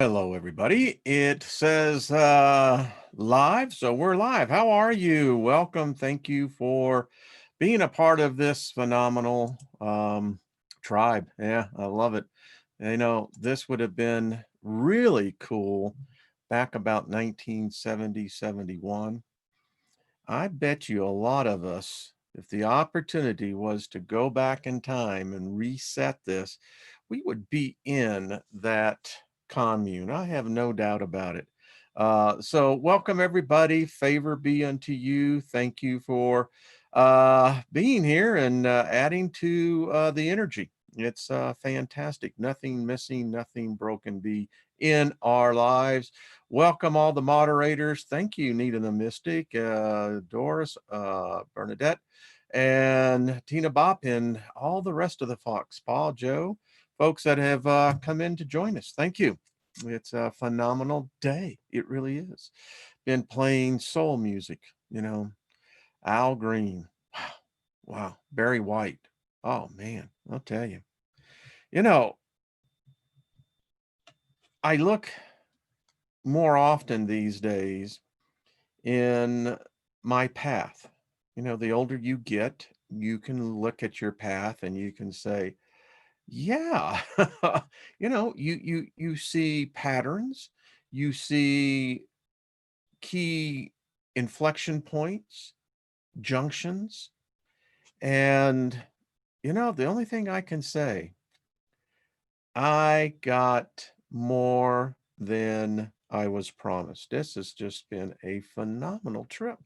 Hello, everybody. It says live, so we're live. How are you? Welcome. Thank you for being a part of this phenomenal tribe. Yeah, I love it. This would have been really cool back about 1970, 71. I bet you a lot of us, if the opportunity was to go back in time and reset this, we would be in that commune. I have no doubt about it. So welcome everybody. Favor be unto you. Thank you for being here and adding to the energy. It's fantastic. Nothing missing, nothing broken be in our lives. Welcome all the moderators. Thank you, Nita the Mystic, Doris, Bernadette, and Tina Bop, and all the rest of the Fox, Paul, Joe, folks that have come in to join us. Thank you. It's a phenomenal day. It really is. Been playing soul music, Al Green. Wow. Wow. Barry White. Oh, man. I'll tell you. You know, I look more often these days in my path. The older you get, you can look at your path and you can say, yeah, you see patterns, you see key inflection points, junctions, and the only thing I can say, I got more than I was promised. This has just been a phenomenal trip.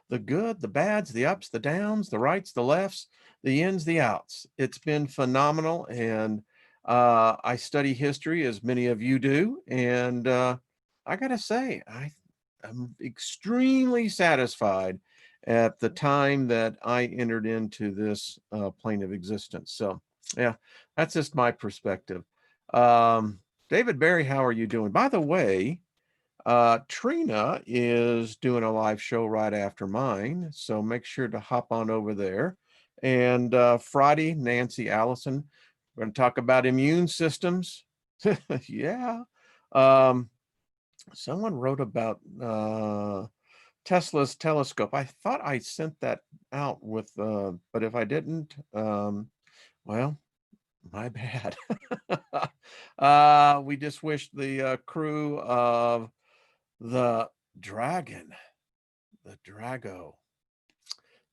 The good, the bads, the ups, the downs, the rights, the lefts, the ins, the outs. It's been phenomenal. And I study history, as many of you do. And I got to say, I'm extremely satisfied at the time that I entered into this plane of existence. So, yeah, that's just my perspective. David Barry, how are you doing? By the way, Trina is doing a live show right after mine, so make sure to hop on over there. And Friday, Nancy Allison, we're going to talk about immune systems. Yeah. Um, Someone wrote about Tesla's telescope. I thought I sent that out with, but if I didn't, well, my bad. We just wish the crew of the Dragon, the Drago,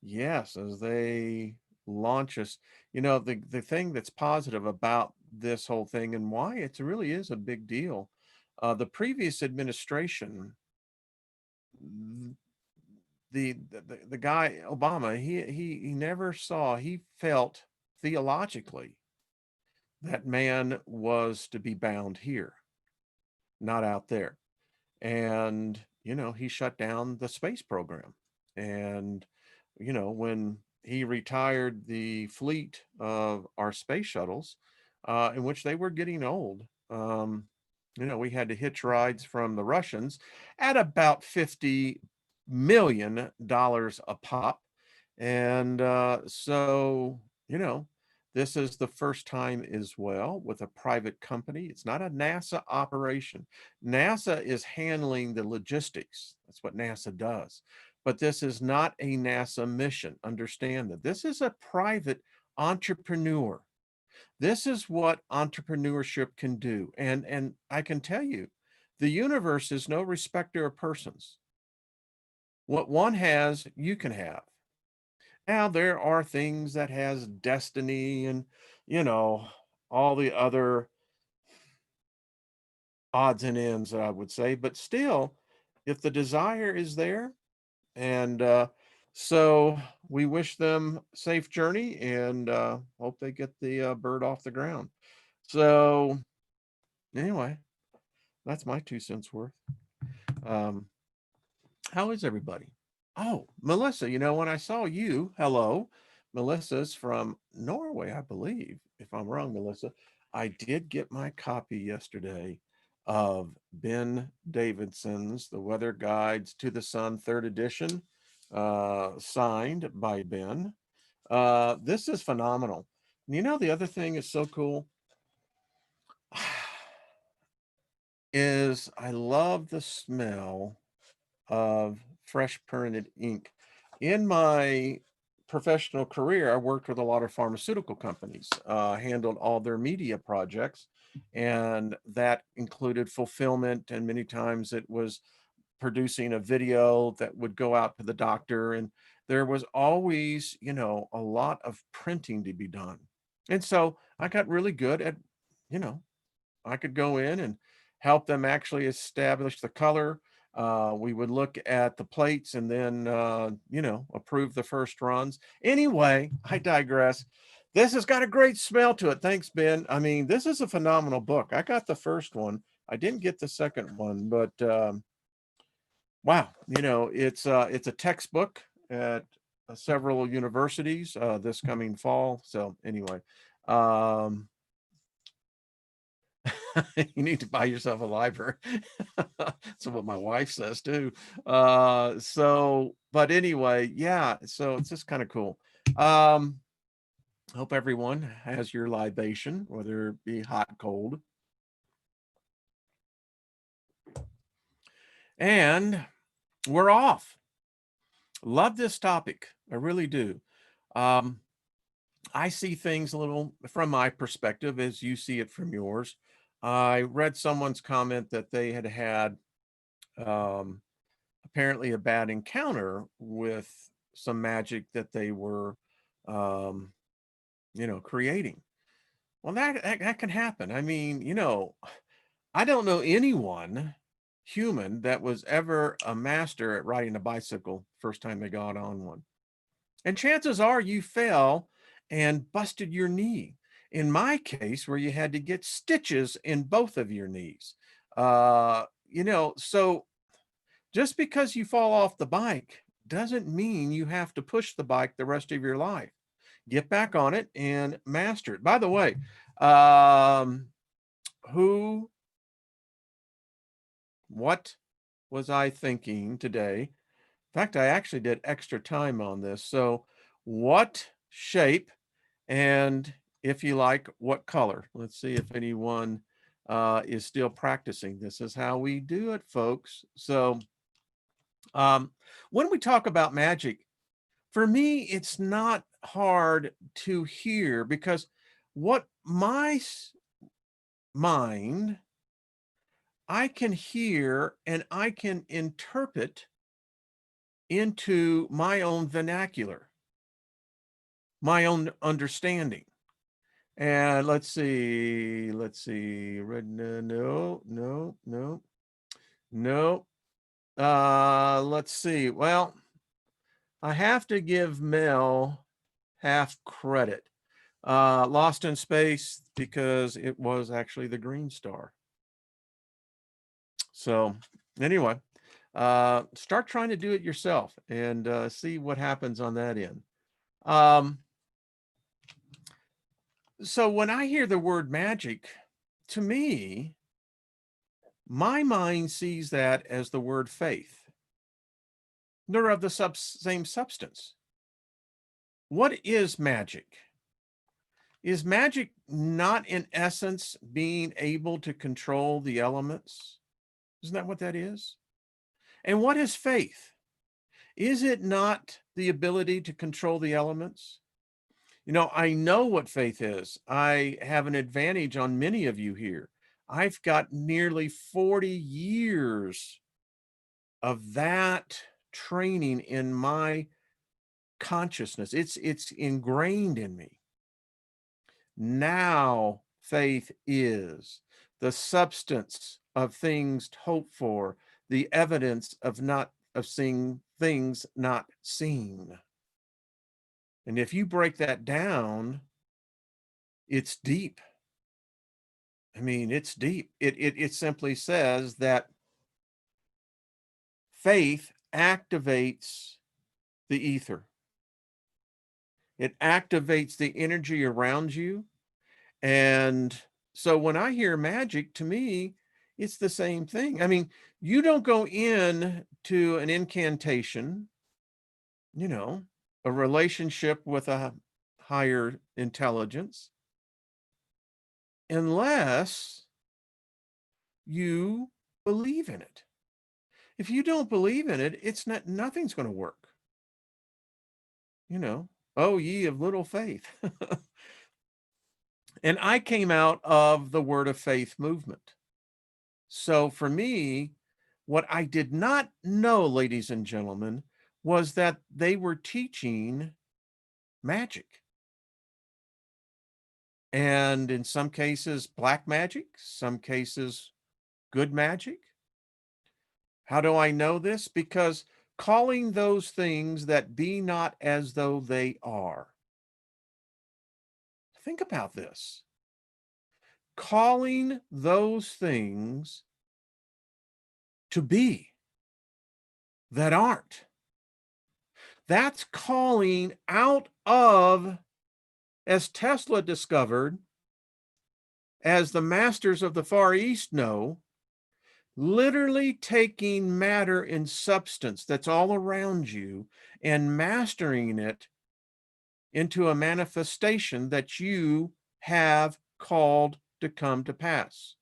yes, as they launch us. The thing that's positive about this whole thing and why it really is a big deal. The previous administration, the guy Obama, he never saw. He felt theologically that man was to be bound here, not out there. And, he shut down the space program. And, when he retired the fleet of our space shuttles, in which they were getting old, we had to hitch rides from the Russians at about $50 million a pop. And so, this is the first time as well with a private company. It's not a NASA operation. NASA is handling the logistics. That's what NASA does. But this is not a NASA mission. Understand that this is a private entrepreneur. This is what entrepreneurship can do. And I can tell you, the universe is no respecter of persons. What one has, you can have. Now there are things that has destiny and, you know, all the other odds and ends, I would say, but still, if the desire is there, and so we wish them safe journey and hope they get the bird off the ground. So anyway, that's my 2 cents worth. Um, how is everybody? Oh, Melissa, when I saw you, hello. Melissa's from Norway, I believe. If I'm wrong, Melissa, I did get my copy yesterday of Ben Davidson's The Weather Guides to the Sun, third edition, signed by Ben. This is phenomenal. The other thing is so cool. is I love the smell of fresh printed ink. In my professional career, I worked with a lot of pharmaceutical companies, handled all their media projects, and that included fulfillment. And many times it was producing a video that would go out to the doctor. And there was always, a lot of printing to be done. And so I got really good at, you know, I could go in and help them actually establish the color. We would look at the plates and then, approve the first runs. Anyway, I digress. This has got a great smell to it. Thanks, Ben. I mean, this is a phenomenal book. I got the first one. I didn't get the second one, but wow, it's a textbook at several universities this coming fall. So anyway, um, you need to buy yourself a library. That's what my wife says too. But anyway, yeah, so it's just kind of cool. Um, Hope everyone has your libation, whether it be hot, cold. And we're off. Love this topic. I really do. Um, I see things a little from my perspective as you see it from yours. I read someone's comment that they had had um, apparently a bad encounter with some magic that they were, um, creating. Well, that can happen. I mean, I don't know anyone human that was ever a master at riding a bicycle first time they got on one. And chances are you fell and busted your knee. In my case, where you had to get stitches in both of your knees. So just because you fall off the bike doesn't mean you have to push the bike the rest of your life. Get back on it and master it. By the way, um, who, what was I thinking today? In fact, I actually did extra time on this. So, what shape and, if you like, what color? Let's see if anyone is still practicing. This is how we do it, folks. So, um, when we talk about magic, for me, it's not hard to hear because what mind, I can hear and I can interpret into my own vernacular, my own understanding. And let's see, no, no, no, no. Let's see. Well, I have to give Mel half credit. Lost in Space, because it was actually the Green Star. So anyway, start trying to do it yourself and see what happens on that end. Um, so when I hear the word magic, to me, my mind sees that as the word faith. They're of the same substance. What is magic? Is magic not in essence being able to control the elements? Isn't that what that is? And what is faith? Is it not the ability to control the elements? I know what faith is. I have an advantage on many of you here. I've got nearly 40 years of that training in my consciousness. It's ingrained in me. Now faith is the substance of things hoped for, the evidence of seeing things not seen. And if you break that down, it's deep. I mean, it's deep. It simply says that faith activates the ether. It activates the energy around you. And so when I hear magic, to me, it's the same thing. I mean, you don't go in to an incantation, you know, a relationship with a higher intelligence, unless you believe in it. If you don't believe in it, nothing's going to work. You know, oh, ye of little faith. And I came out of the Word of Faith movement. So for me, what I did not know, ladies and gentlemen, was that they were teaching magic. And in some cases, black magic, some cases, good magic. How do I know this? Because calling those things that be not as though they are. Think about this. Calling those things to be that aren't. That's calling out of, as Tesla discovered, as the masters of the Far East know, literally taking matter and substance that's all around you and mastering it into a manifestation that you have called to come to pass.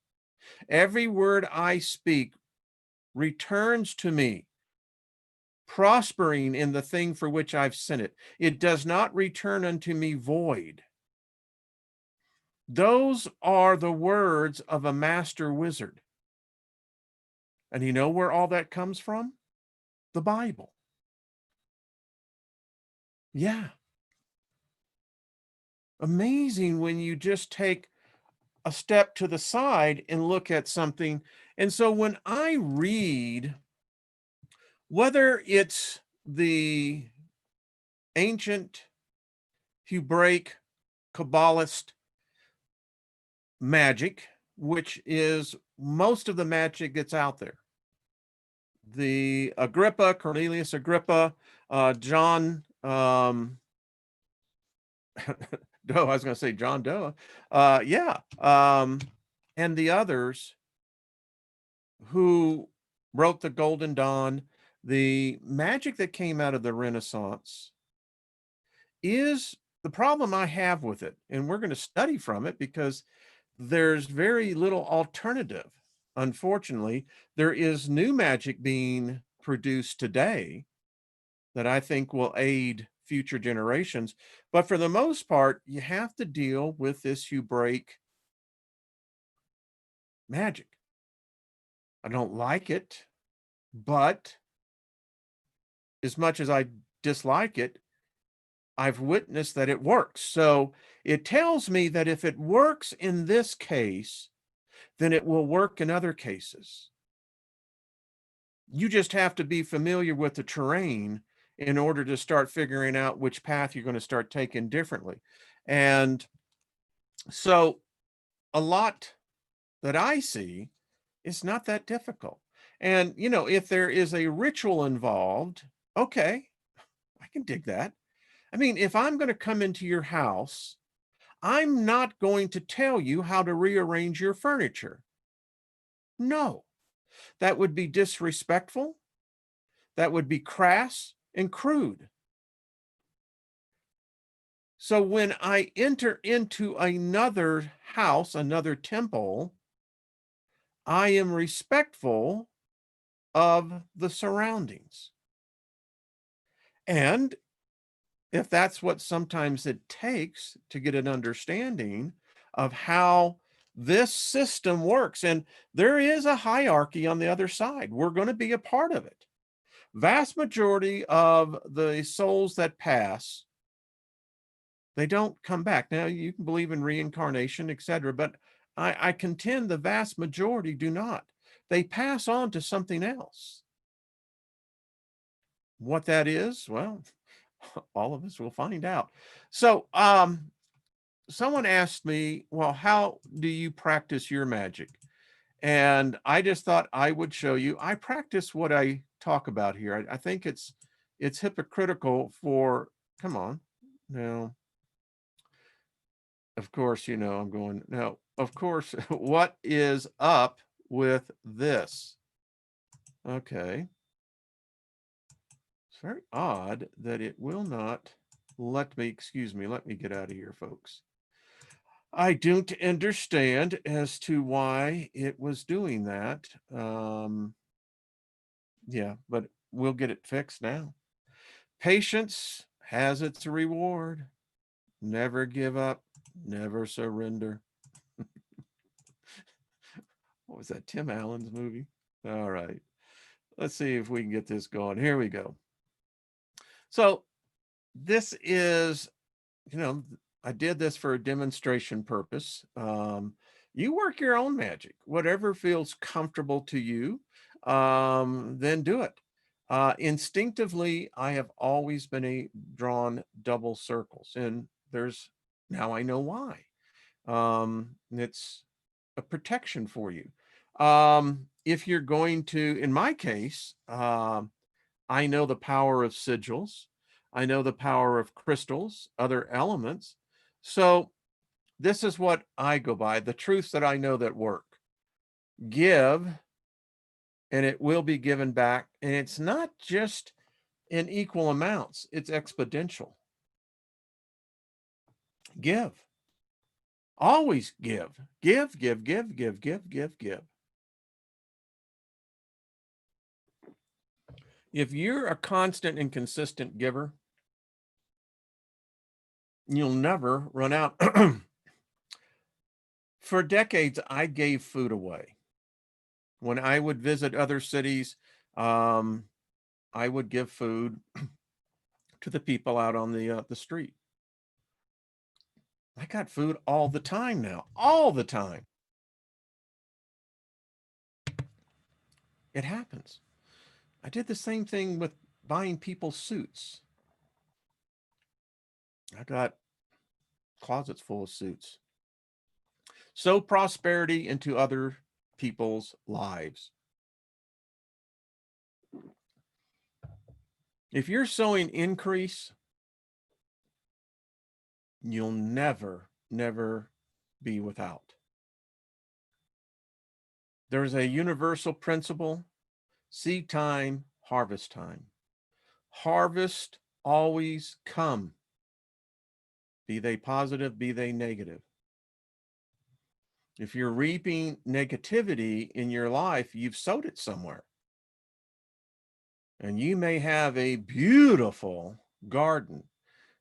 Every word I speak returns to me, prospering in the thing for which I've sent it. It does not return unto me void. Those are the words of a master wizard. And you know where all that comes from? The Bible. Yeah. Amazing when you just take a step to the side and look at something. And so when I read, whether it's the ancient Hebraic Kabbalist magic, which is most of the magic that's out there, the Agrippa, Cornelius Agrippa, John Doe, I was going to say John Doe. Yeah. And the others who wrote the Golden Dawn, the magic that came out of the Renaissance is the problem I have with it. And we're going to study from it because there's very little alternative. Unfortunately, there is new magic being produced today that I think will aid future generations. But for the most part, you have to deal with this Hebraic magic. I don't like it, but as much as I dislike it, I've witnessed that it works. So it tells me that if it works in this case, then it will work in other cases. You just have to be familiar with the terrain in order to start figuring out which path you're going to start taking differently. And so a lot that I see is not that difficult. And, you know, if there is a ritual involved, okay, I can dig that. I mean, if I'm going to come into your house, I'm not going to tell you how to rearrange your furniture. No, that would be disrespectful. That would be crass and crude. So when I enter into another house, another temple, I am respectful of the surroundings. And if that's what sometimes it takes to get an understanding of how this system works, and there is a hierarchy on the other side, we're going to be a part of it. Vast majority of the souls that pass, they don't come back. Now, you can believe in reincarnation, etc., but I contend the vast majority do not. They pass on to something else. What that is, well, all of us will find out. So, someone asked me, well, how do you practice your magic? And I just thought I would show you. I practice what I talk about here. I think it's hypocritical for, come on, now, of course, you know, I'm going, now, of course, what is up with this? Okay. It's very odd that it will not let me, excuse me, let me get out of here, folks. I don't understand as to why it was doing that. Yeah, but we'll get it fixed now. Patience has its reward. Never give up, never surrender. What was that, Tim Allen's movie? All right, let's see if we can get this going. Here we go. So this is, you know, I did this for a demonstration purpose. You work your own magic, whatever feels comfortable to you, then do it. Instinctively, I have always been drawn double circles, and there's now I know why. It's a protection for you. If you're going to, in my case, I know the power of sigils. I know the power of crystals, other elements. So this is what I go by, the truths that I know that work. Give, and it will be given back. And it's not just in equal amounts, it's exponential. Give. Always give. Give, give, give, give, give, give, give. If you're a constant and consistent giver, you'll never run out. For decades, I gave food away. When I would visit other cities, um, I would give food to the people out on the street. I got food all the time now, all the time. It happens. I did the same thing with buying people suits. I got closets full of suits. Sow prosperity into other people's lives. If you're sowing increase, you'll never, never be without. There's a universal principle: seed time, harvest time. Harvest always come, be they positive, be they negative. If you're reaping negativity in your life, you've sowed it somewhere. And you may have a beautiful garden,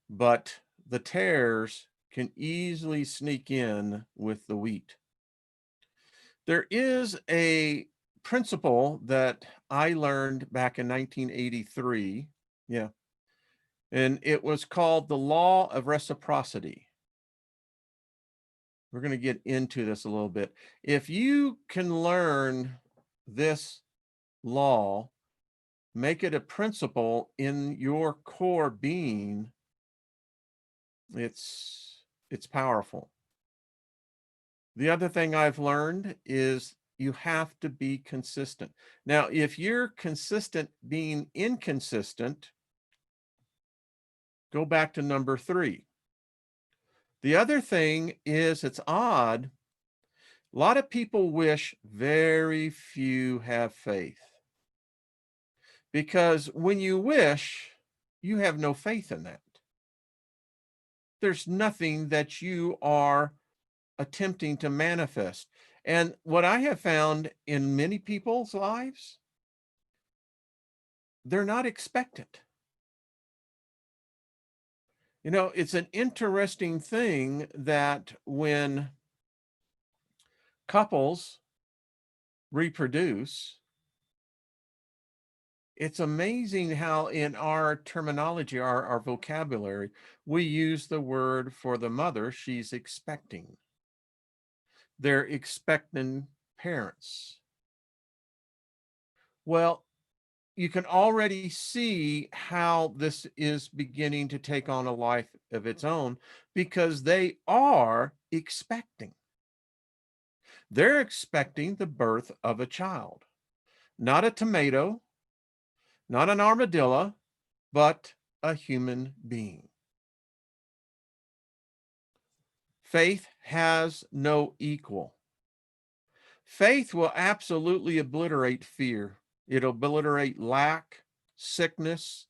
but the tares can easily sneak in with the wheat. There is a principle that I learned back in 1983. Yeah. And it was called the law of reciprocity. We're going to get into this a little bit. If you can learn this law, make it a principle in your core being, it's powerful. The other thing I've learned is you have to be consistent. Now, if you're consistent being inconsistent, go back to number 3. The other thing is, it's odd. A lot of people wish, very few have faith. Because when you wish, you have no faith in that. There's nothing that you are attempting to manifest. And what I have found in many people's lives, they're not expectant. You know, it's an interesting thing that when couples reproduce, it's amazing how in our terminology, our vocabulary, we use the word for the mother, she's expecting. They're expecting parents. Well, you can already see how this is beginning to take on a life of its own, because they are expecting. They're expecting the birth of a child, not a tomato, not an armadillo, but a human being. Faith has no equal. Faith will absolutely obliterate fear. It'll obliterate lack, sickness,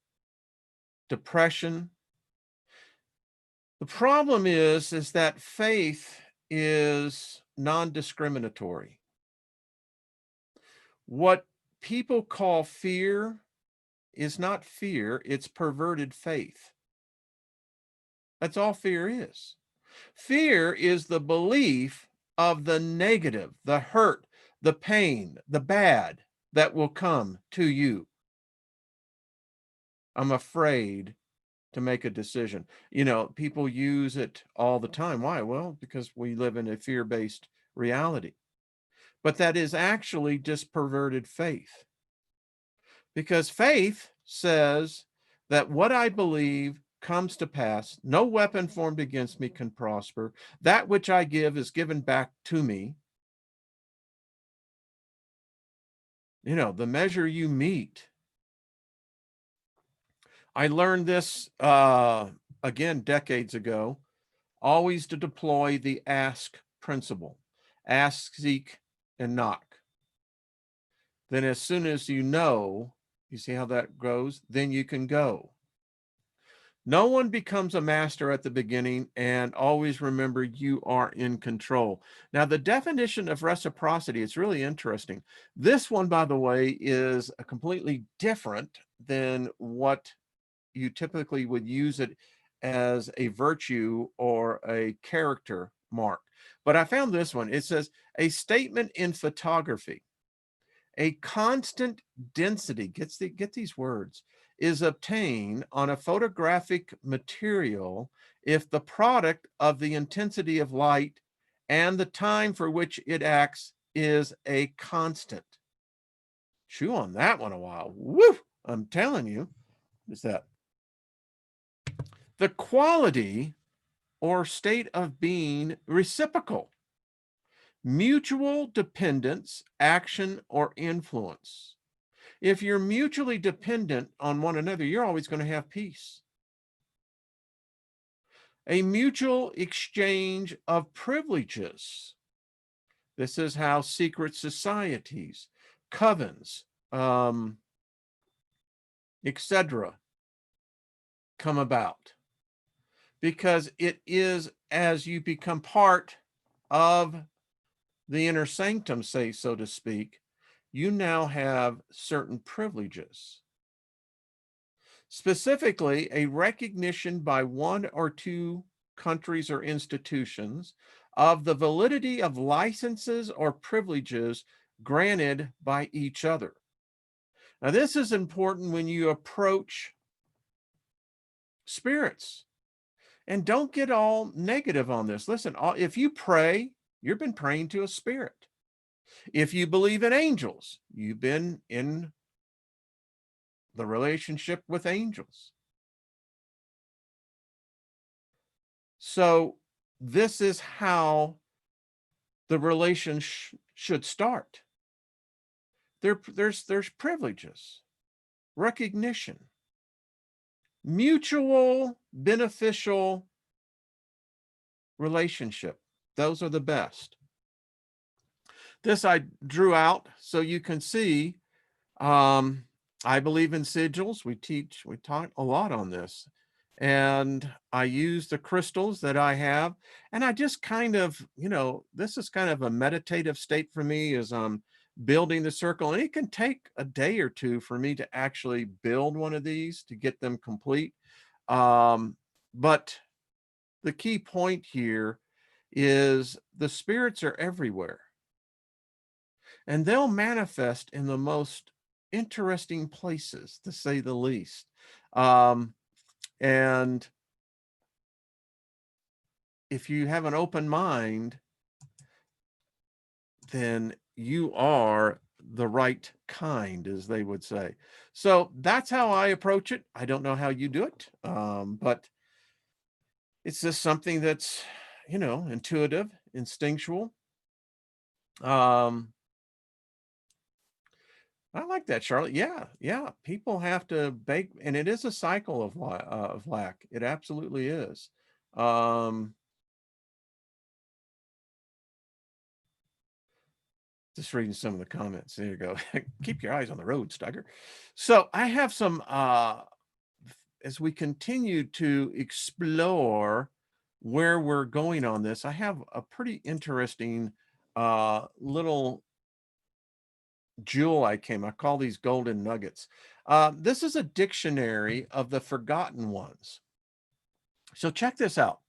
depression. The problem is that faith is non-discriminatory. What people call fear is not fear, it's perverted faith. That's all fear is. Fear is the belief of the negative, the hurt, the pain, the bad that will come to you. I'm afraid to make a decision. People use it all the time. Why? Well, because we live in a fear-based reality. But that is actually just perverted faith. Because faith says that what I believe comes to pass. No weapon formed against me can prosper. That which I give is given back to me. The measure you meet. I learned this again decades ago, always to deploy the ask principle. Ask, seek, and knock. Then as soon as you see how that goes, then you can go. No one becomes a master at the beginning, and always remember you are in control. Now, the definition of reciprocity is really interesting. This one, by the way, is a completely different than what you typically would use it as a virtue or a character mark. But I found this one. It says, a statement in photography. A constant density, get these words, is obtained on a photographic material if the product of the intensity of light and the time for which it acts is a constant. Chew on that one a while. Woo! I'm telling you. Is that the quality or state of being reciprocal? Mutual dependence, action, or influence. If you're mutually dependent on one another, you're always going to have peace. A mutual exchange of privileges. This is how secret societies, covens, etc., come about. Because it is as you become part of the inner sanctum, say, so to speak, you now have certain privileges. Specifically, a recognition by one or two countries or institutions of the validity of licenses or privileges granted by each other. Now, this is important when you approach spirits. And don't get all negative on this. Listen, if you pray, you've been praying to a spirit. If you believe in angels, you've been in the relationship with angels. So this is how the relation should start. There's privileges, recognition, mutual beneficial relationship. Those are the best. This I drew out so you can see. I believe in sigils. We talk a lot on this. And I use the crystals that I have. And I just kind of, this is kind of a meditative state for me as I'm building the circle. And it can take a day or two for me to actually build one of these to get them complete. But the key point here is the spirits are everywhere. And they'll manifest in the most interesting places, to say the least. And if you have an open mind, then you are the right kind, as they would say. So that's how I approach it. I don't know how you do it, but it's just something that's, intuitive, instinctual. I like that, Charlotte. Yeah. People have to bake, and it is a cycle of lack. It absolutely is. Just reading some of the comments. There you go. Keep your eyes on the road, Steiger. So I have some, as we continue to explore where we're going on this, I have a pretty interesting little jewel I call these golden nuggets. This is a dictionary of the forgotten ones. So check this out.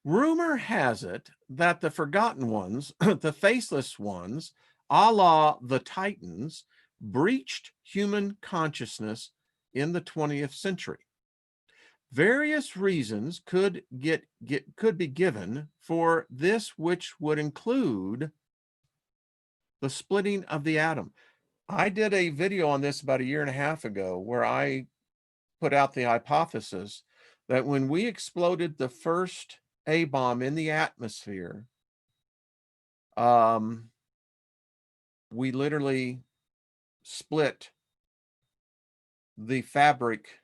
Rumor has it that the forgotten ones, the faceless ones, a la the Titans, breached human consciousness in the 20th century. Various reasons could be given for this, which would include the splitting of the atom. I did a video on this about a year and a half ago where I put out the hypothesis that when we exploded the first A bomb in the atmosphere, we literally split the fabric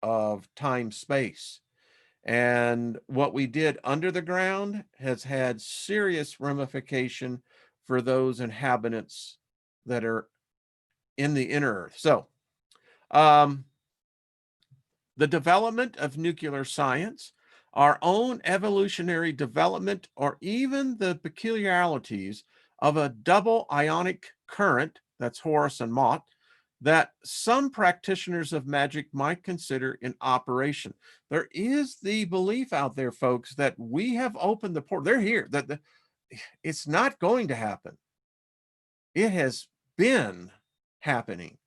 of time space. And what we did under the ground has had serious ramification for those inhabitants that are in the inner earth. So, the development of nuclear science, our own evolutionary development, or even the peculiarities of a double ionic current, that's Horus and Mott, that some practitioners of magic might consider in operation. There is the belief out there, folks, that we have opened the portal. They're here, that it's not going to happen. It has been happening.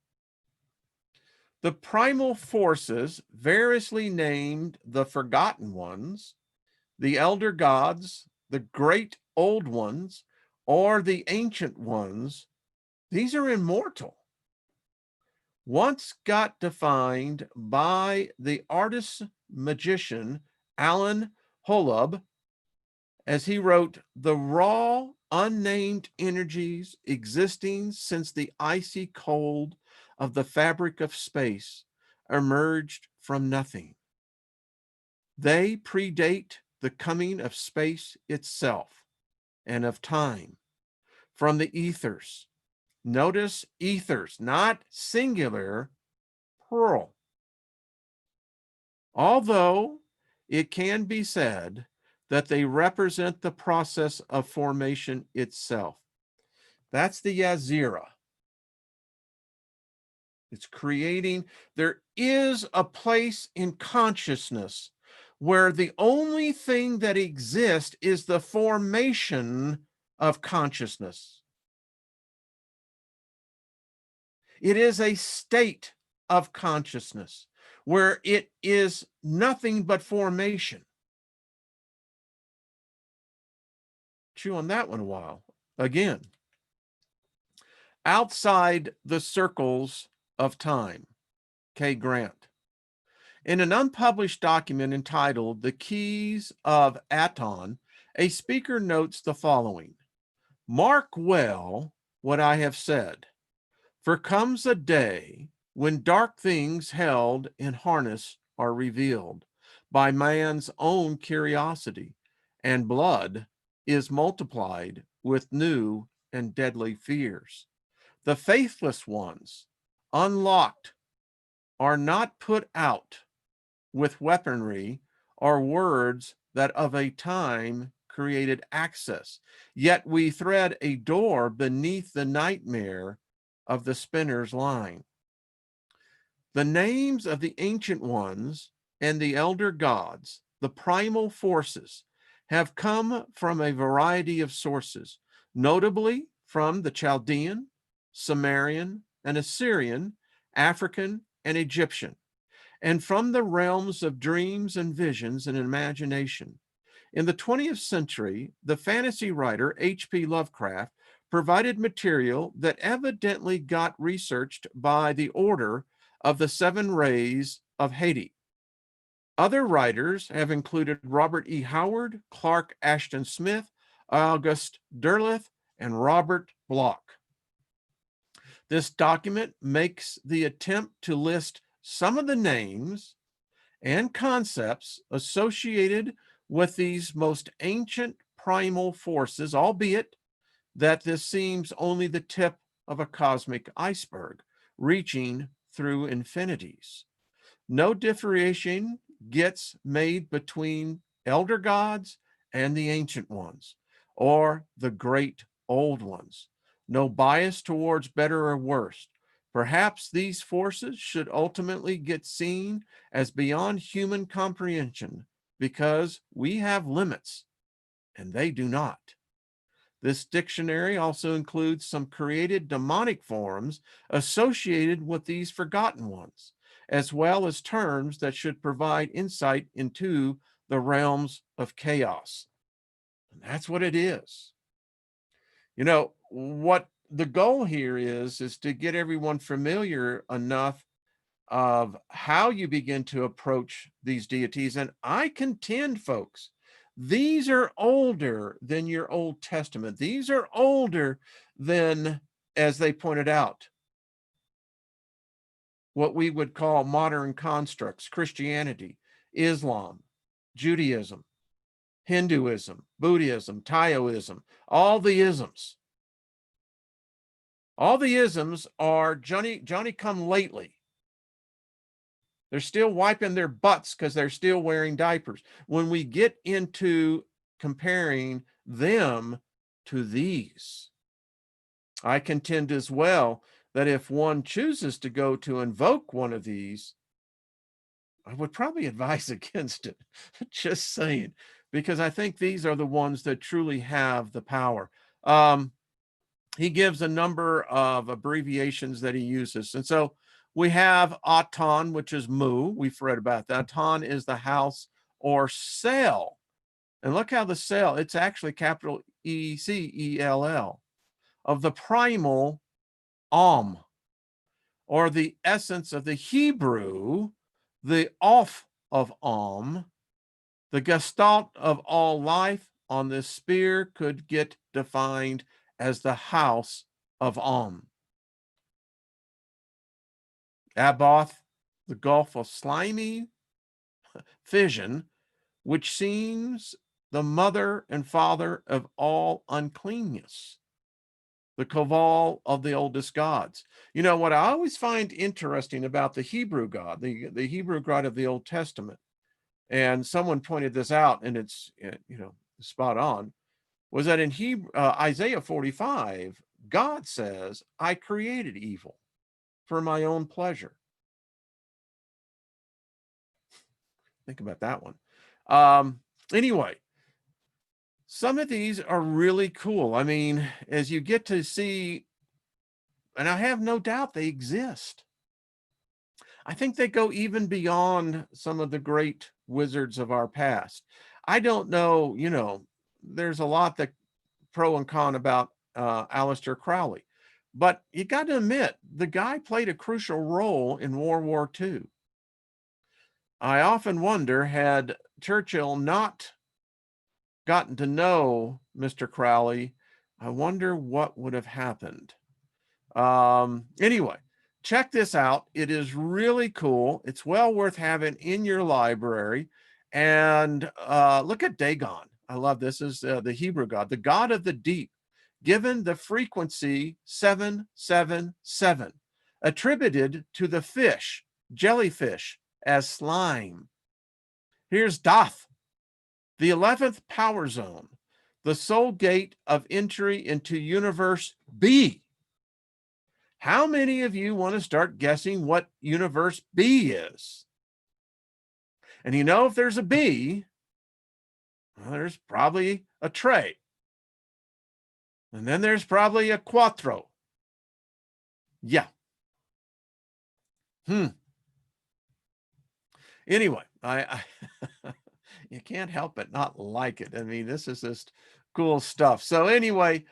The primal forces, variously named the Forgotten Ones, the Elder Gods, the Great Old Ones, or the Ancient Ones, these are immortal. Once got defined by the artist magician Alan Holub, as he wrote, the raw, unnamed energies existing since the icy cold of the fabric of space emerged from nothing. They predate the coming of space itself and of time from the ethers. Notice ethers, not singular, plural. Although it can be said that they represent the process of formation itself. That's the Yazira. It's creating. There is a place in consciousness where the only thing that exists is the formation of consciousness. It is a state of consciousness where it is nothing but formation. Chew on that one a while. Again, outside the circles of time. K. Grant. In an unpublished document entitled The Keys of Aton, a speaker notes the following: mark well what I have said, for comes a day when dark things held in harness are revealed by man's own curiosity, and blood is multiplied with new and deadly fears. The faithless ones, unlocked, are not put out with weaponry or words that of a time created access. Yet we thread a door beneath the nightmare of the spinner's line. The names of the ancient ones and the elder gods, the primal forces, have come from a variety of sources, notably from the Chaldean, Sumerian, and Assyrian, African, and Egyptian, and from the realms of dreams and visions and imagination. In the 20th century, the fantasy writer H.P. Lovecraft provided material that evidently got researched by the Order of the Seven Rays of Haiti. Other writers have included Robert E. Howard, Clark Ashton Smith, August Derleth, and Robert Bloch. This document makes the attempt to list some of the names and concepts associated with these most ancient primal forces, albeit that this seems only the tip of a cosmic iceberg reaching through infinities. No differentiation gets made between elder gods and the ancient ones, or the great old ones. No bias towards better or worse. Perhaps these forces should ultimately get seen as beyond human comprehension because we have limits and they do not. This dictionary also includes some created demonic forms associated with these forgotten ones, as well as terms that should provide insight into the realms of chaos. And that's what it is. You know, what the goal here is to get everyone familiar enough of how you begin to approach these deities. And I contend, folks, these are older than your Old Testament. These are older than, as they pointed out, what we would call modern constructs: Christianity, Islam, Judaism, Hinduism, Buddhism, Taoism, all the isms. All the isms are Johnny come lately. They're still wiping their butts because they're still wearing diapers. When we get into comparing them to these, I contend as well that if one chooses to go to invoke one of these, I would probably advise against it. Just saying, because I think these are the ones that truly have the power. He gives a number of abbreviations that he uses. And so we have Aton, which is Mu. We've read about that. Aton is the house or cell. And look how the cell, it's actually capital ECELL, of the primal Om, or the essence of the Hebrew, the Off of Om, the gestalt of all life on this sphere could get defined as the house of Om. Aboth, the gulf of slimy fission, which seems the mother and father of all uncleanness, the Koval of the oldest gods. You know, what I always find interesting about the Hebrew God, the Hebrew God of the Old Testament, and someone pointed this out, and it's, you know, spot on, was that in Isaiah 45, God says, I created evil for my own pleasure. Think about that one. Anyway, some of these are really cool. I mean, as you get to see, and I have no doubt they exist, I think they go even beyond some of the great wizards of our past. I don't know, you know, there's a lot that pro and con about Aleister Crowley, but you got to admit, the guy played a crucial role in World War II. I often wonder, had Churchill not gotten to know Mr. Crowley, I wonder what would have happened. Anyway, check this out. It is really cool. It's well worth having in your library. And look at Dagon. I love this. Is the Hebrew God, the God of the deep, given the frequency 777, attributed to the fish, jellyfish, as slime. Here's Doth, the 11th power zone, the soul gate of entry into universe B. How many of you want to start guessing what universe B is? And you know, if there's a B, well, there's probably a tre. And then there's probably a quattro. Yeah. Anyway, I you can't help but not like it. I mean, this is just cool stuff. So anyway,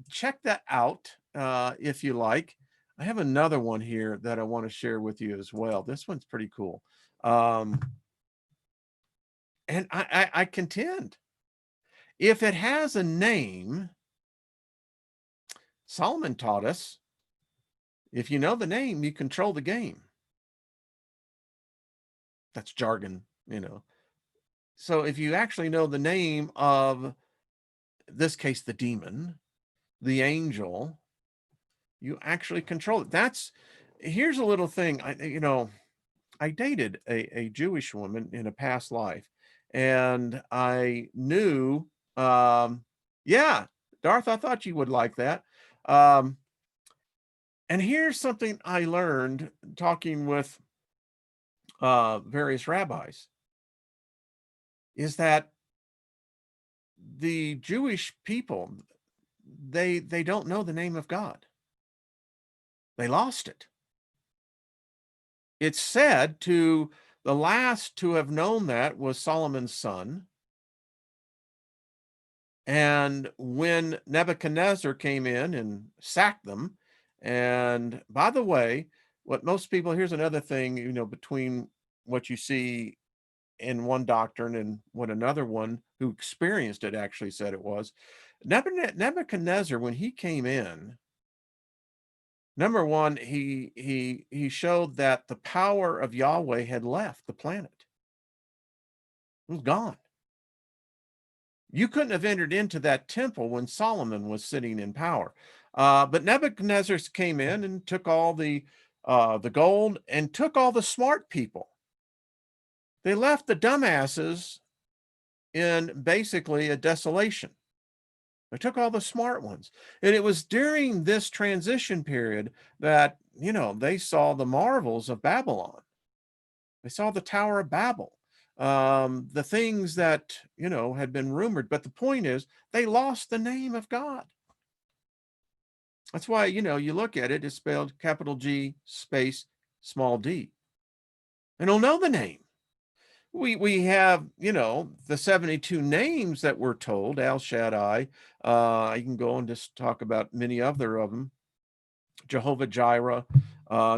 check that out if you like. I have another one here that I want to share with you as well. This one's pretty cool. And I contend, if it has a name, Solomon taught us, if you know the name, you control the game. That's jargon, you know. So if you actually know the name of, this case, the demon, the angel, you actually control it. Here's a little thing. I dated a Jewish woman in a past life, And I knew, yeah, Darth, I thought you would like that. Um, and here's something I learned talking with various rabbis, is that the Jewish people, they don't know the name of God. They lost it. It's said to the last to have known that was Solomon's son. And when Nebuchadnezzar came in and sacked them, and by the way, what most people, here's another thing, between what you see in one doctrine and what another one who experienced it actually said it was. Nebuchadnezzar, when he came in, number one, he showed that the power of Yahweh had left the planet. It was gone. You couldn't have entered into that temple when Solomon was sitting in power. But Nebuchadnezzar came in and took all the gold and took all the smart people. They left the dumbasses in basically a desolation. They took all the smart ones. And it was during this transition period that, they saw the marvels of Babylon. They saw the Tower of Babel, the things that, had been rumored. But the point is, they lost the name of God. That's why, you look at it, it's spelled capital G space small d. And they'll know the name. We have, the 72 names that we're told, El Shaddai. I can go and just talk about many other of them. Jehovah Jireh,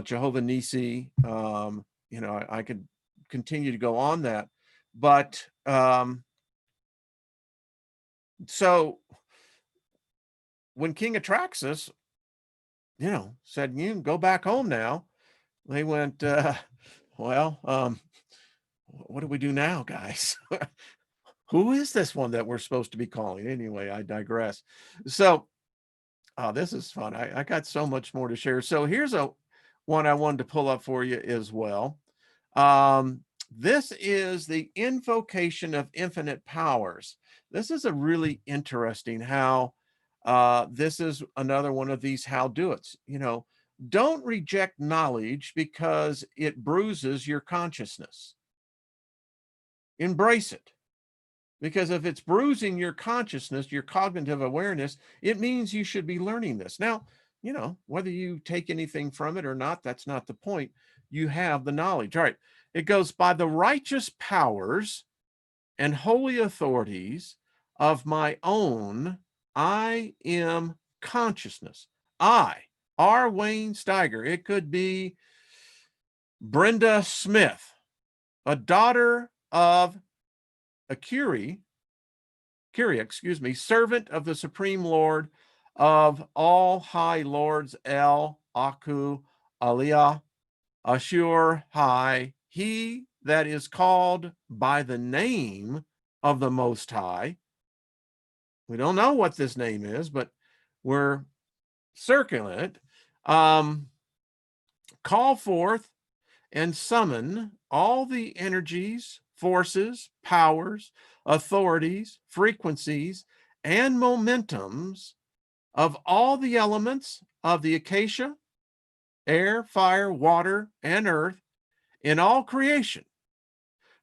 Jehovah Nisi. I could continue to go on that. But so when King Atraxus, said, you can go back home now, they went, well, what do we do now, guys? Who is this one that we're supposed to be calling? Anyway, I digress. So, this is fun. I got so much more to share. So here's one I wanted to pull up for you as well. This is the Invocation of Infinite Powers. This is a really interesting how this is another one of these how do it's. Don't reject knowledge because it bruises your consciousness. Embrace it. Because if it's bruising your consciousness, your cognitive awareness, it means you should be learning this. Now, whether you take anything from it or not, that's not the point. You have the knowledge. All right. It goes, by the righteous powers and holy authorities of my own, I am consciousness. I, R. Wayne Steiger. It could be Brenda Smith, a daughter of a Curie, servant of the Supreme Lord of all high lords, El, Aku, Aliyah, Ashur, High, he that is called by the name of the Most High. We don't know what this name is, but we're circling it. Call forth and summon all the energies, forces, powers, authorities, frequencies, and momentums of all the elements of the acacia, air, fire, water, and earth in all creation,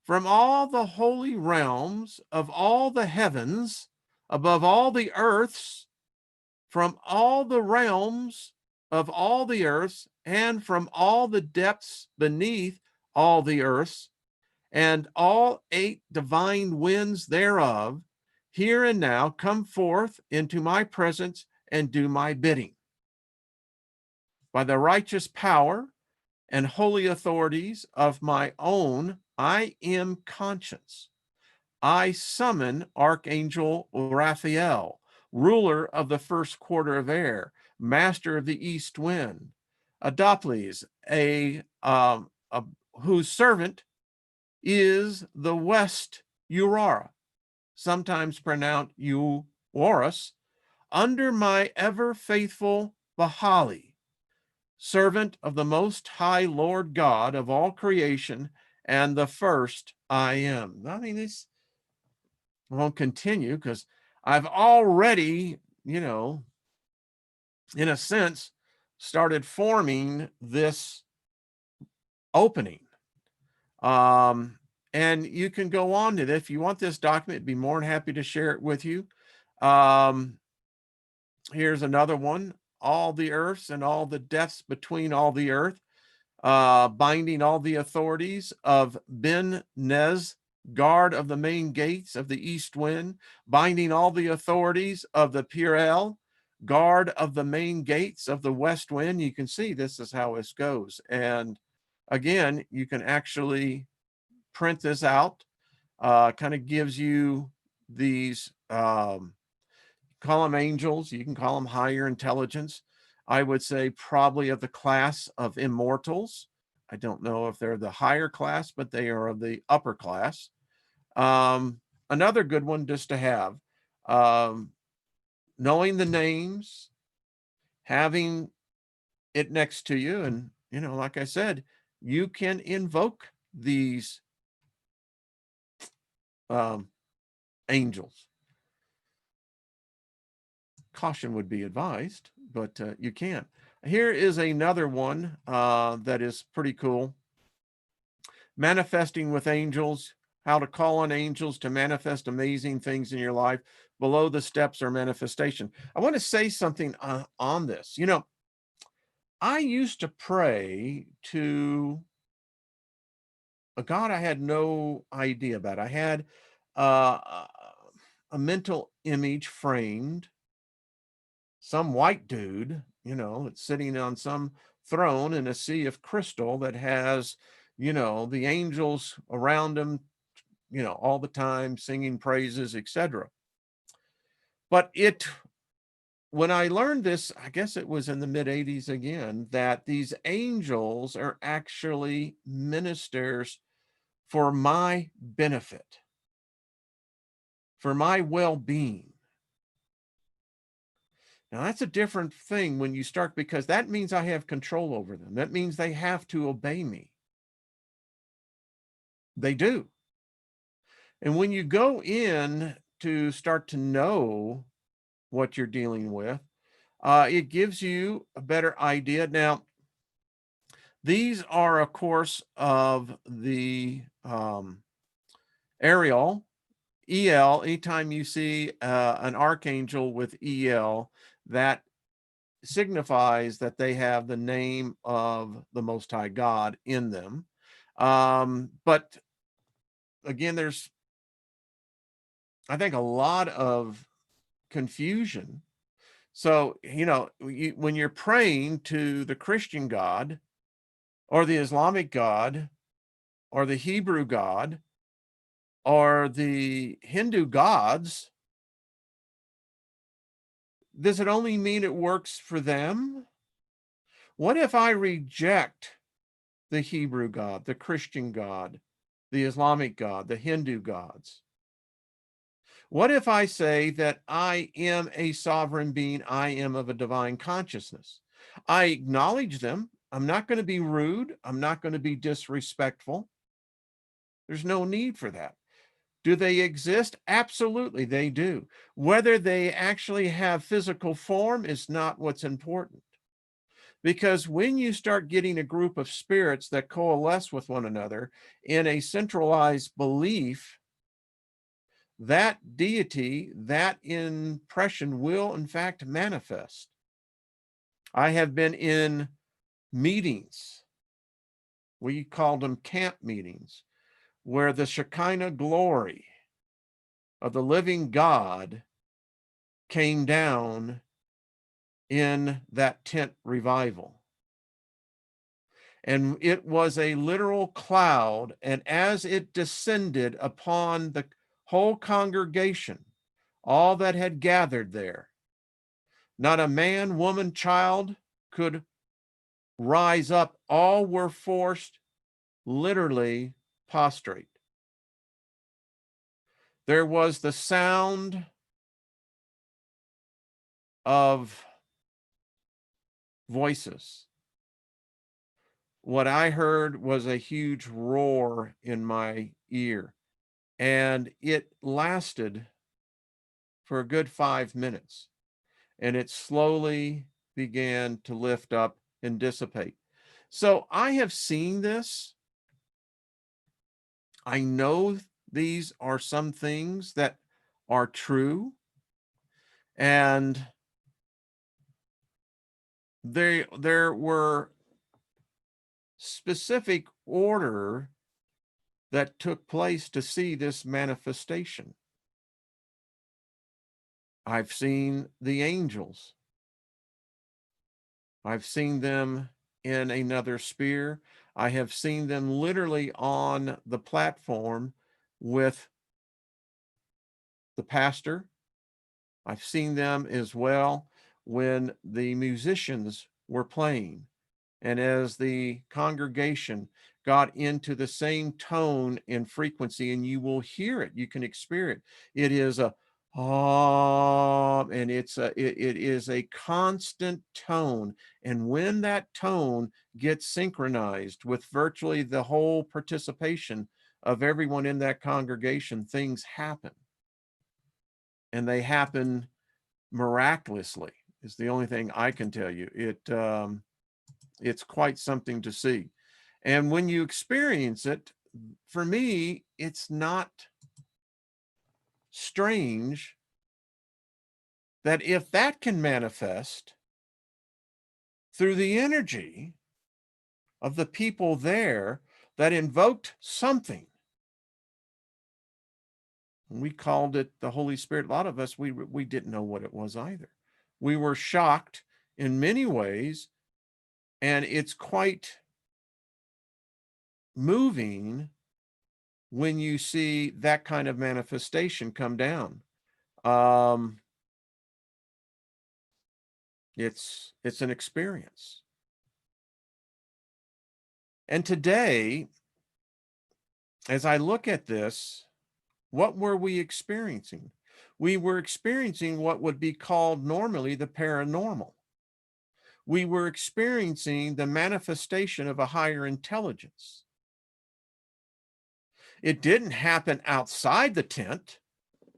from all the holy realms of all the heavens, above all the earths, from all the realms of all the earths, and from all the depths beneath all the earths, and all 8 divine winds thereof, here and now come forth into my presence and do my bidding. By the righteous power and holy authorities of my own, I am conscience. I summon Archangel Raphael, ruler of the first quarter of air, master of the east wind, Adoples, whose servant is the west Aurora, sometimes pronounced Uorus, under my ever faithful Bahali, servant of the most high Lord God of all creation, and the first I am. I mean, I won't continue because I've already, in a sense, started forming this opening. And you can go on to this. If you want this document, be more than happy to share it with you. Here's another one. All the earths and all the deaths between all the earth, binding all the authorities of Ben Nez, guard of the main gates of the east wind, binding all the authorities of the Purel, guard of the main gates of the west wind. You can see this is how this goes. And again, you can actually print this out. Kind of gives you these, call them angels, you can call them higher intelligence. I would say probably of the class of immortals. I don't know if they're the higher class, but they are of the upper class. Another good one just to have, knowing the names, having it next to you. And, like I said, you can invoke these angels. Caution would be advised, but you can. Here is another one that is pretty cool. Manifesting with angels, how to call on angels to manifest amazing things in your life. Below the steps are manifestation. I want to say something on this. I used to pray to a God I had no idea about. I had a mental image framed, some white dude, that's sitting on some throne in a sea of crystal that has, the angels around him, all the time singing praises, etc. But when I learned this, I guess it was in the mid 80s again, that these angels are actually ministers for my benefit, for my well-being. Now, that's a different thing when you start, because that means I have control over them. That means they have to obey me. They do. And when you go in to start to know what you're dealing with, it gives you a better idea. Now, these are, of course, of the Ariel, EL. Anytime you see an archangel with EL, that signifies that they have the name of the Most High God in them. But again, there's, I think, a lot of confusion. So, when you're praying to the Christian God or the Islamic God or the Hebrew God or the Hindu gods, does it only mean it works for them? What if I reject the Hebrew God, the Christian God, the Islamic God, the Hindu gods? What if I say that I am a sovereign being, I am of a divine consciousness? I acknowledge them. I'm not going to be rude. I'm not going to be disrespectful. There's no need for that. Do they exist? Absolutely, they do. Whether they actually have physical form is not what's important. Because when you start getting a group of spirits that coalesce with one another in a centralized belief, that deity, that impression will in fact manifest. I have been in meetings, we called them camp meetings, where the Shekinah glory of the living God came down in that tent revival. And it was a literal cloud, and as it descended upon the whole congregation, all that had gathered there, not a man, woman, child could rise up. All were forced, literally prostrate. There was the sound of voices. What I heard was a huge roar in my ear. And it lasted for a good 5 minutes, and it slowly began to lift up and dissipate. So I have seen this. I know these are some things that are true, and there were specific order that took place to see this manifestation. I've seen the angels. I've seen them in another sphere. I have seen them literally on the platform with the pastor. I've seen them as well when the musicians were playing. And as the congregation got into the same tone and frequency, and you will hear it, you can experience it. It is a and it is a constant tone. And when that tone gets synchronized with virtually the whole participation of everyone in that congregation, things happen. And they happen miraculously, is the only thing I can tell you. It's quite something to see. And when you experience it, for me, it's not strange that if that can manifest through the energy of the people there that invoked something, we called it the Holy Spirit. A lot of us, we didn't know what it was either. We were shocked in many ways, and it's quite moving when you see that kind of manifestation come down. Um, it's an experience. And today, as I look at this, what were we experiencing? We were experiencing what would be called normally the paranormal. We were experiencing the manifestation of a higher intelligence. It didn't happen outside the tent, it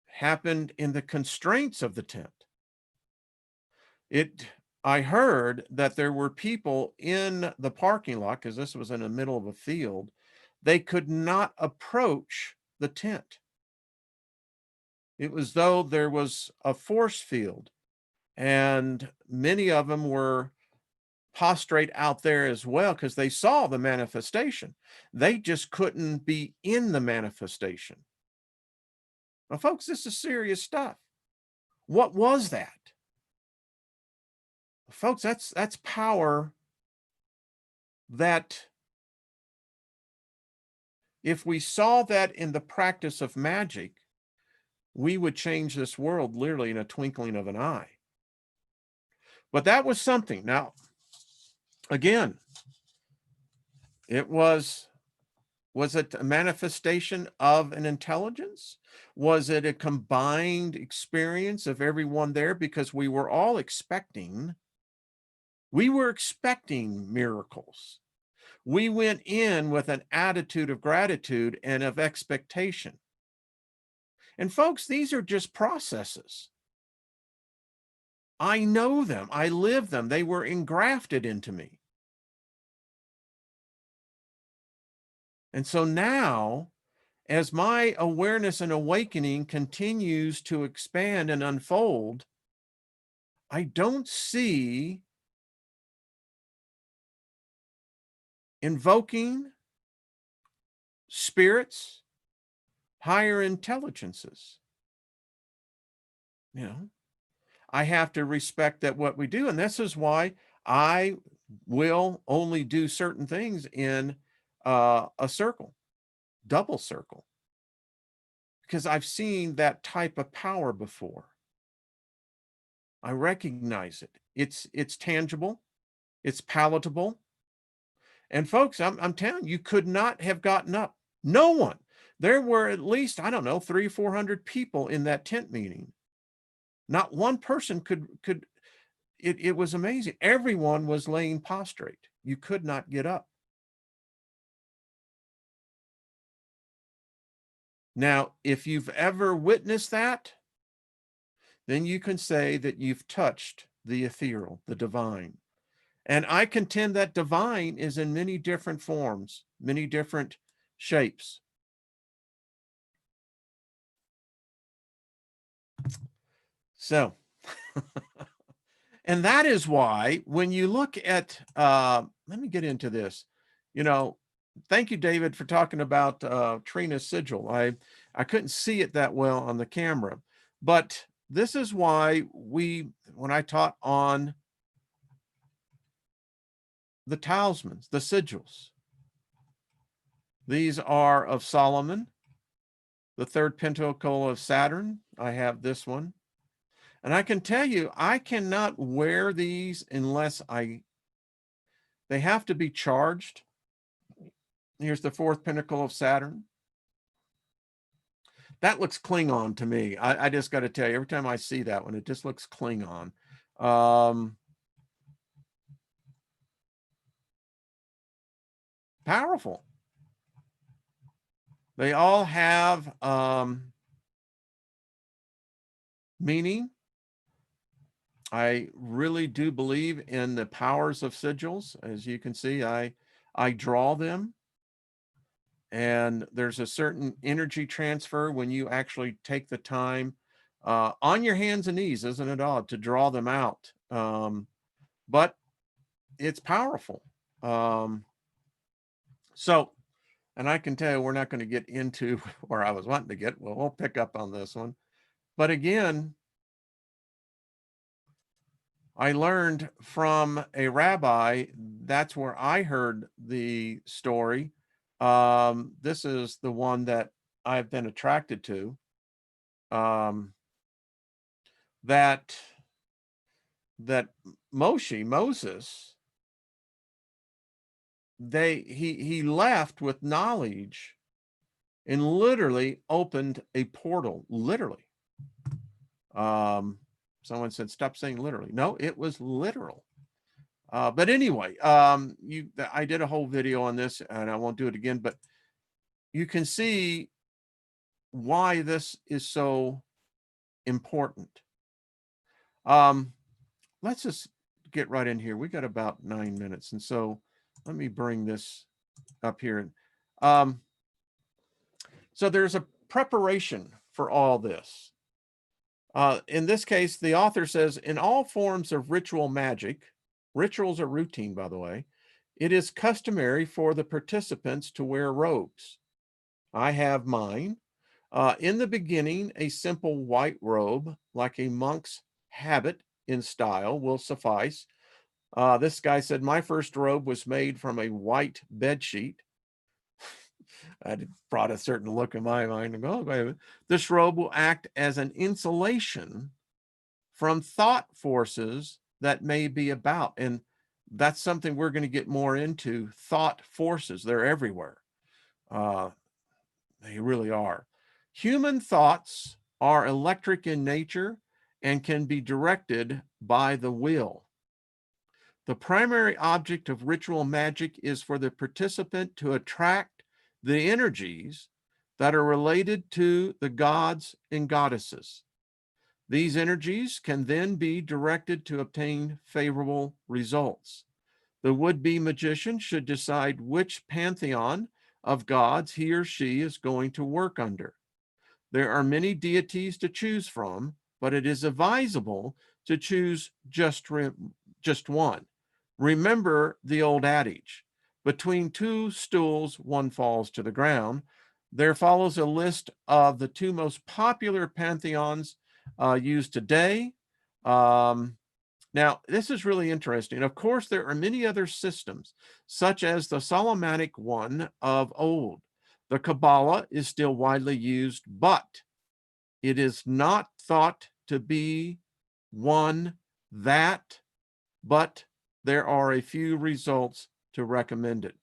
happened in the constraints of the tent. I heard that there were people in the parking lot, because this was in the middle of a field. They could not approach the tent. It was though there was a force field, and many of them were prostrate out there as well because they saw the manifestation. They just couldn't be in the manifestation. Now, folks, this is serious stuff. What was that? Folks, that's power that if we saw that in the practice of magic, we would change this world literally in a twinkling of an eye. But that was something. Now, again, it was it a manifestation of an intelligence? Was it a combined experience of everyone there? Because we were expecting miracles. We went in with an attitude of gratitude and of expectation. And folks, these are just processes. I know them. I live them. They were engrafted into me. And so now, as my awareness and awakening continues to expand and unfold, I don't see invoking spirits, higher intelligences. I have to respect that what we do. And this is why I will only do certain things in a circle, double circle, because I've seen that type of power before. I recognize it. It's tangible, it's palatable. And folks, I'm telling you, could not have gotten up. No one. There were at least, I don't know, 300 or 400 people in that tent meeting. Not one person could it was amazing. Everyone was laying prostrate. You could not get up. Now, if you've ever witnessed that, then you can say that you've touched the ethereal, the divine. And I contend that divine is in many different forms, many different shapes. So, and that is why when you look at, let me get into this, you know, thank you, David, for talking about Trina's sigil. I couldn't see it that well on the camera, but this is why when I taught on the talismans, the sigils, these are of Solomon, the third pentacle of Saturn. I have this one. And I can tell you, I cannot wear these unless they have to be charged. Here's the fourth pentacle of Saturn. That looks Klingon to me. I just got to tell you, every time I see that one, it just looks Klingon. Powerful. They all have meaning. I really do believe in the powers of sigils. As you can see, I draw them. And there's a certain energy transfer when you actually take the time on your hands and knees, isn't it odd, to draw them out? But it's powerful. So, and I can tell you, we're not going to get into where I was wanting to get. Well, we'll pick up on this one. But again, I learned from a rabbi. That's where I heard the story. This is the one that I've been attracted to. That Moses, he left with knowledge and literally opened a portal. Literally. Someone said, stop saying literally. No, it was literal. But anyway, I did a whole video on this and I won't do it again, but you can see why this is so important. Let's just get right in here. We got about 9 minutes. And so let me bring this up here. So there's a preparation for all this. In this case, the author says, in all forms of ritual magic, rituals are routine, by the way, it is customary for the participants to wear robes. I have mine. In the beginning, a simple white robe, like a monk's habit in style, will suffice. This guy said, my first robe was made from a white bed sheet. It brought a certain look in my mind. Oh, wait a minute. This robe will act as an insulation from thought forces that may be about. And that's something we're going to get more into. Thought forces, they're everywhere. They really are. Human thoughts are electric in nature and can be directed by the will. The primary object of ritual magic is for the participant to attract the energies that are related to the gods and goddesses. These energies can then be directed to obtain favorable results. The would-be magician should decide which pantheon of gods he or she is going to work under. There are many deities to choose from, but it is advisable to choose just one. Remember the old adage, between two stools, one falls to the ground. There follows a list of the two most popular pantheons used today. Now, this is really interesting. Of course, there are many other systems, such as the Solomonic one of old. The Kabbalah is still widely used, but it is not thought to be one that, but there are a few results to recommend it.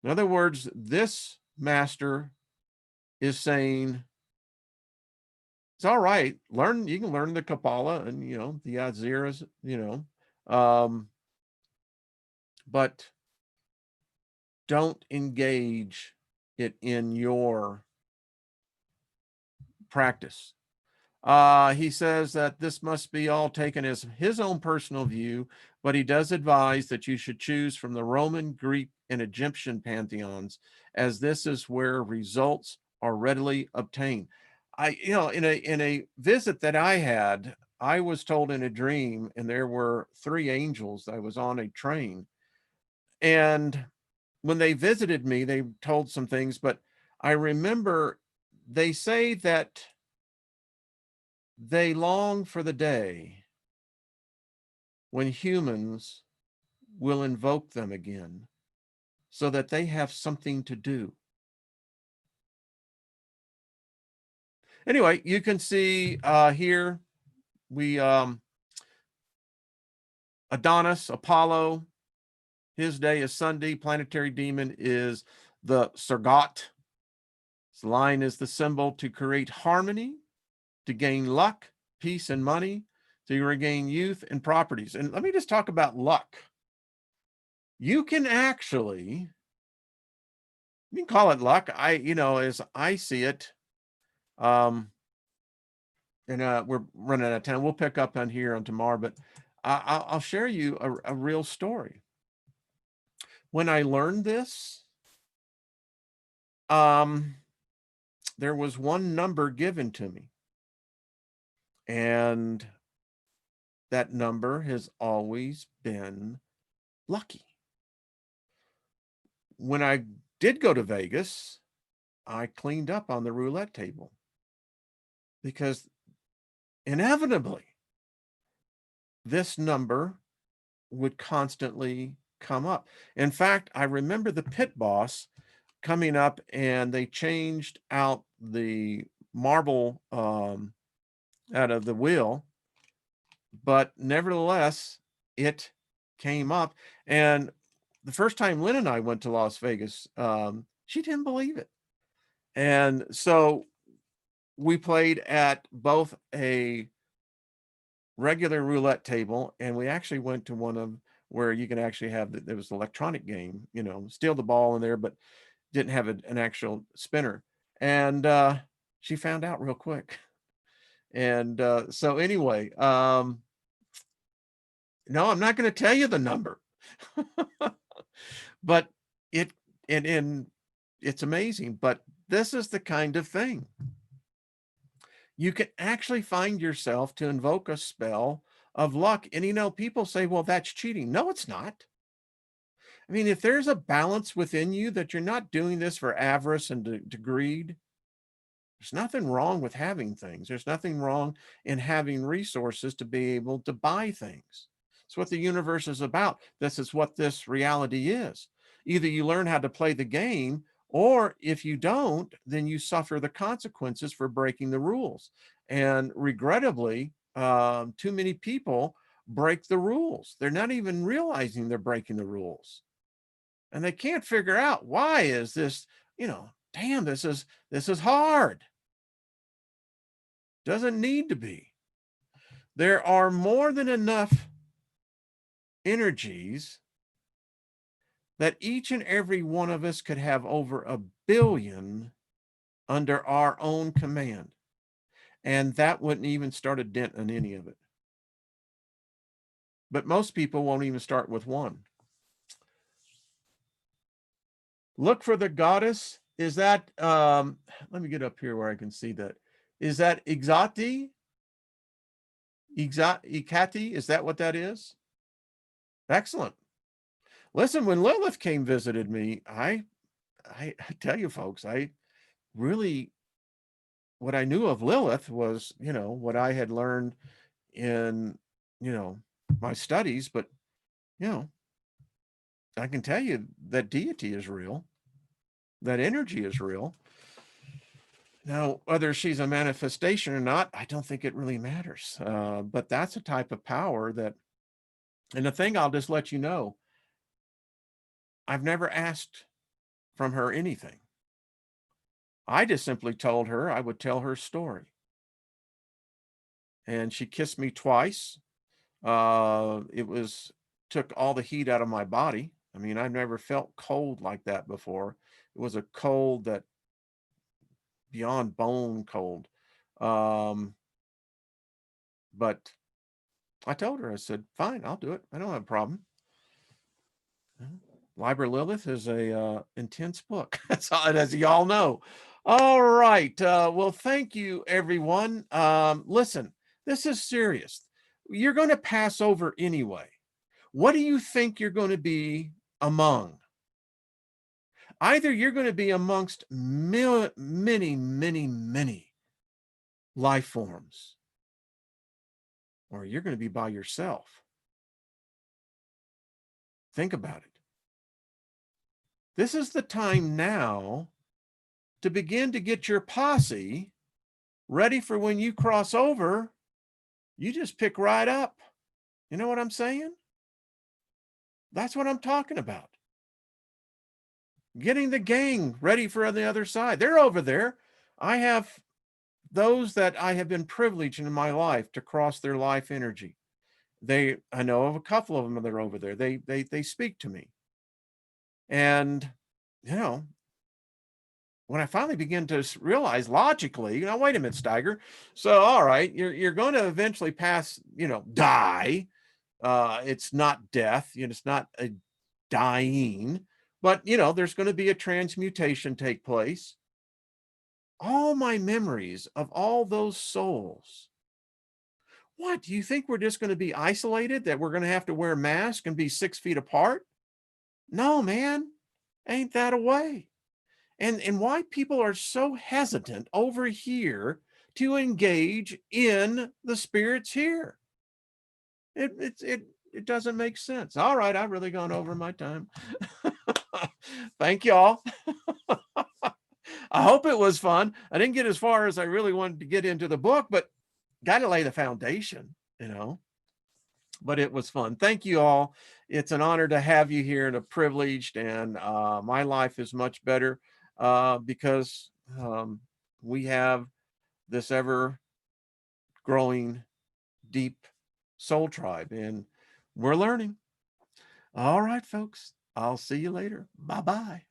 In other words, this master is saying, it's all right, you can learn the Kabbalah and, the Aziras, but don't engage it in your practice. He says that this must be all taken as his own personal view, but he does advise that you should choose from the Roman, Greek, and Egyptian pantheons, as this is where results are readily obtained. In a visit that I had, I was told in a dream, and there were three angels. I was on a train, and when they visited me, they told some things, but I remember they say that they long for the day when humans will invoke them again so that they have something to do. Anyway, you can see here we Adonis, Apollo, his day is Sunday. Planetary demon is the Sargot. This line is the symbol to create harmony, to gain luck, peace, and money, to regain youth and properties. And let me just talk about luck. You can actually, you can call it luck. As I see it, and we're running out of time. We'll pick up on here on tomorrow, but I'll share you a real story. When I learned this, there was one number given to me, and that number has always been lucky. When I did go to Vegas, I cleaned up on the roulette table because inevitably this number would constantly come up. In fact, I remember the pit boss coming up, and they changed out the marble out of the wheel, but nevertheless, it came up. And the first time Lynn and I went to Las Vegas, she didn't believe it. And so we played at both a regular roulette table, and we actually went to one of where you can actually have there was an electronic game, steal the ball in there, but didn't have an actual spinner. And she found out real quick. And so anyway, no, I'm not going to tell you the number, but it's amazing. But this is the kind of thing. You can actually find yourself to invoke a spell of luck. And people say, well, that's cheating. No, it's not. I mean, if there's a balance within you that you're not doing this for avarice and to greed, there's nothing wrong with having things. There's nothing wrong in having resources to be able to buy things. It's what the universe is about. This is what this reality is. Either you learn how to play the game, or if you don't, then you suffer the consequences for breaking the rules. And regrettably, too many people break the rules. They're not even realizing they're breaking the rules. And they can't figure out, why is this, damn, this is hard. Doesn't need to be. There are more than enough energies that each and every one of us could have over 1 billion under our own command. And that wouldn't even start a dent in any of it. But most people won't even start with one. Look for the goddess. Is that, let me get up here where I can see that. Is that Ikati? Is that what that is? Excellent. Listen, when Lilith visited me, I tell you folks, I really, what I knew of Lilith was, what I had learned in, my studies, but, I can tell you that deity is real. That energy is real. Now, whether she's a manifestation or not, I don't think it really matters. But that's a type of power that, and the thing I'll just let you know, I've never asked from her anything. I just simply told her I would tell her story. And she kissed me twice. Took all the heat out of my body. I mean, I've never felt cold like that before. It was a cold that beyond bone cold. But I told her, I said, fine, I'll do it. I don't have a problem. Liber Lilith is a intense book, as y'all know. All right. Well, thank you, everyone. Listen, this is serious. You're going to pass over anyway. What do you think you're going to be among? Either you're going to be amongst many, many life forms, or you're going to be by yourself. Think about it. This is the time now to begin to get your posse ready for when you cross over. You just pick right up. You know what I'm saying? That's what I'm talking about. Getting the gang ready for the other side. They're over there. I have those that I have been privileged in my life to cross their life energy. I know of a couple of them that are over there. They speak to me. And, you know, when I finally begin to realize logically, wait a minute, Steiger. So, all right, you're going to eventually pass, die. It's not death, it's not a dying, but there's going to be a transmutation take place. All my memories of all those souls. What, do you think we're just going to be isolated, that we're going to have to wear masks and be 6 feet apart? No, man, ain't that a way? And why people are so hesitant over here to engage in the spirits here. It doesn't make sense. All right, I've really gone over my time. Thank y'all. I hope it was fun. I didn't get as far as I really wanted to get into the book, but got to lay the foundation, but it was fun. Thank you all. It's an honor to have you here and a privilege. And my life is much better because we have this ever growing deep soul tribe, and we're learning. All right, folks, I'll see you later. Bye-bye.